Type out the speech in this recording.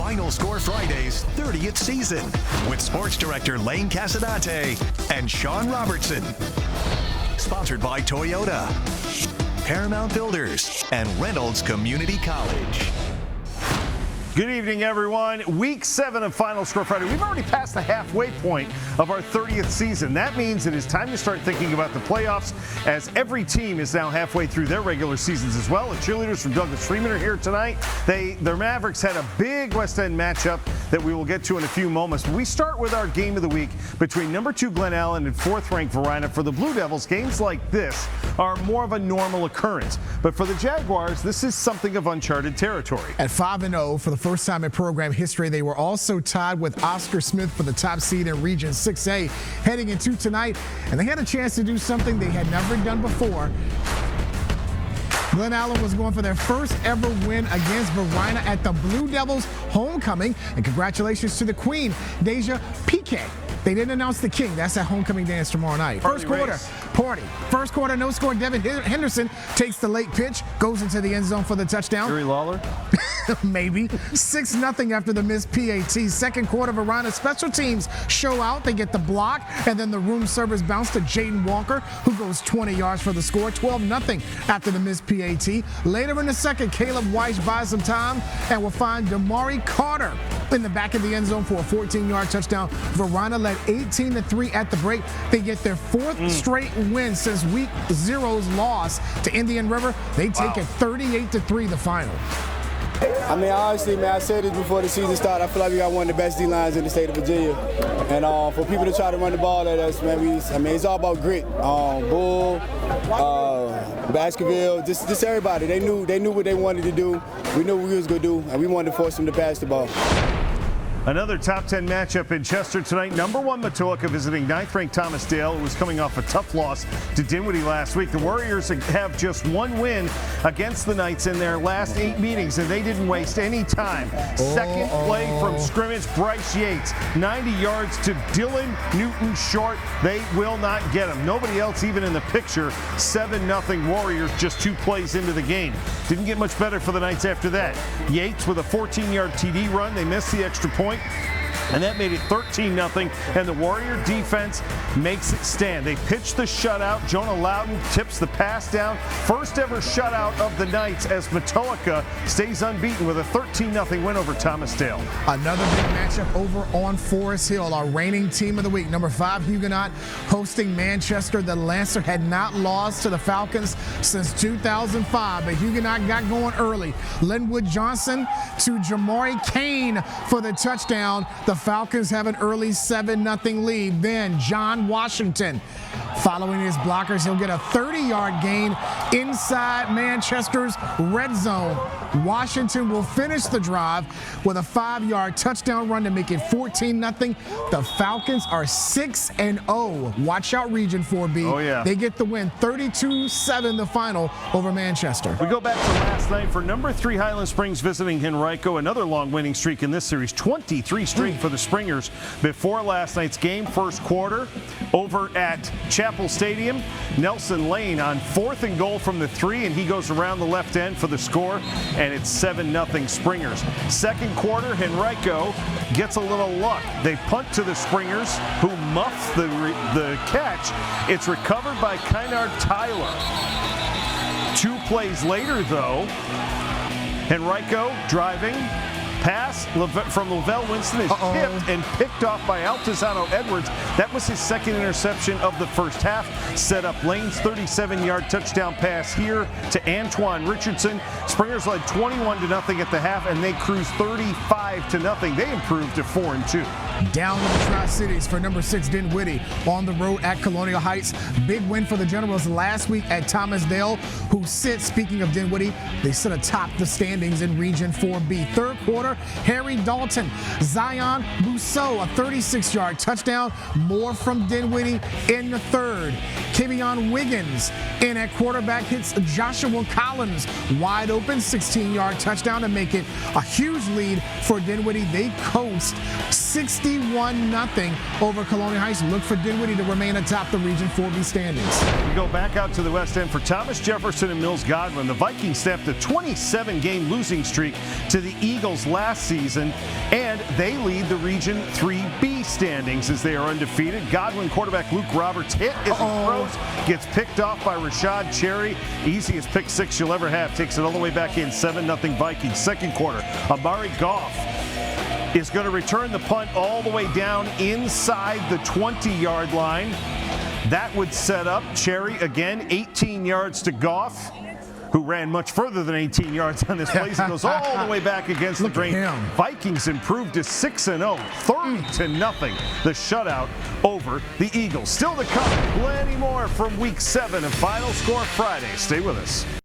Final Score Friday's 30th season with sports director Lane Casadonte and Sean Robertson. Sponsored by Toyota, Paramount Builders, and Reynolds Community College. Good evening, everyone. Week 7 of Final Score Friday. We've already passed the halfway point of our 30th season. That means it is time to start thinking about the playoffs, as every team is now halfway through their regular seasons as well. The cheerleaders from Douglas Freeman are here tonight. Their Mavericks had a big West End matchup that we will get to in a few moments. But we start with our game of the week between number 2 Glen Allen and 4th-ranked Varina. For the Blue Devils, games like this are more of a normal occurrence. But for the Jaguars, this is something of uncharted territory. At 5-0 for the first time in program history, they were also tied with Oscar Smith for the top seed in Region 6A heading into tonight, and they had a chance to do something they had never done before. Glen Allen was going for their first ever win against Varina at the Blue Devils homecoming, and congratulations to the queen, Deja Piquet. They didn't announce the king. That's that homecoming dance tomorrow night. First quarter, party. First quarter, no score. Devin Henderson takes the late pitch, goes into the end zone for the touchdown. Jerry Lawler? Maybe. 6-0 after the missed PAT. Second quarter, Varina special teams show out. They get the block, and then the room service bounce to Jaden Walker, who goes 20 yards for the score. 12-0 after the missed PAT. Later in the second, Caleb Weiss buys some time and will find Damari Carter in the back of the end zone for a 14-yard touchdown. Varina led 18-3 at the break. They get their 4th straight win since week 0's loss to Indian River. They take it 38-3 the final. I mean, honestly, man, I said this before the season started. I feel like we got one of the best D-lines in the state of Virginia. And for people to try to run the ball at us, man, it's all about grit. Bull, Baskerville, just everybody. They knew what they wanted to do. We knew what we was going to do, and we wanted to force them to pass the ball. Another top 10 matchup in Chester tonight. Number 1 Matulika visiting 9th-ranked Thomasdale, who was coming off a tough loss to Dinwiddie last week. The Warriors have just 1 win against the Knights in their last 8 meetings, and they didn't waste any time. Second play from scrimmage, Bryce Yates. 90 yards to Dylan Newton short. They will not get him. Nobody else even in the picture. 7-0 Warriors just 2 plays into the game. Didn't get much better for the Knights after that. Yates with a 14-yard TD run. They missed the extra point, and that made it 13-0, and the Warrior defense makes it stand. They pitch the shutout. Jonah Loudon tips the pass down. First ever shutout of the Knights as Matulika stays unbeaten with a 13-0 win over Thomasdale. Another big matchup over on Forest Hill, our reigning team of the week. Number 5 Hugenot hosting Manchester. The Lancer had not lost to the Falcons since 2005, but Hugenot got going early. Linwood Johnson to Jamari Kane for the touchdown. The Falcons have an early 7-0 lead. Then John Washington, following his blockers, he'll get a 30-yard gain inside Manchester's red zone. Washington will finish the drive with a 5-yard touchdown run to make it 14-0. The Falcons are 6-0. Watch out, Region 4B. Oh, yeah. They get the win, 32-7 the final over Manchester. We go back to last night for number 3 Highland Springs visiting Henrico. Another long winning streak in this series, 23 straight for the Springers before last night's game. First quarter over at Chapel Stadium. Nelson Lane on 4th and goal from the 3, and he goes around the left end for the score, and it's 7-0 Springers. Second quarter, Henrico gets a little luck. They punt to the Springers, who muffs the catch. It's recovered by Kynard Tyler. 2 plays later, though, Henrico driving. Pass from Lavelle Winston is tipped and picked off by Altizano Edwards. That was his second interception of the first half. Set up Lane's 37-yard touchdown pass here to Antoine Richardson. Springers led 21-0 at the half, and they cruised 35-0. They improved to 4-2. Down to the Tri-Cities for number 6 Dinwiddie on the road at Colonial Heights. Big win for the Generals last week at Thomasdale, who sit, speaking of Dinwiddie, they sit atop the standings in Region 4B. Third quarter, Harry Dalton, Zion Bousseau, a 36-yard touchdown. More from Dinwiddie in the third. Kevion Wiggins in at quarterback hits Joshua Collins wide open, 16-yard touchdown to make it a huge lead for Dinwiddie. They coast 61-0 over Colonial Heights. Look for Dinwiddie to remain atop the Region 4B standings. We go back out to the West End for Thomas Jefferson and Mills Godwin. The Vikings snapped a 27-game losing streak to the Eagles last season. season, and they lead the Region 3B standings as they are undefeated. Godwin quarterback Luke Roberts hit as he throws, gets picked off by Rashad Cherry. Easiest pick six you'll ever have. Takes it all the way back in. 7-0 Vikings. Second quarter, Amari Goff is going to return the punt all the way down inside the 20-yard line. That would set up Cherry again, 18 yards to Goff, who ran much further than 18 yards on this play. He goes all the way back against the grain. Vikings improved to 6-0, 30-0, the shutout over the Eagles. Still to come, plenty more from Week 7 of Final Score Friday. Stay with us.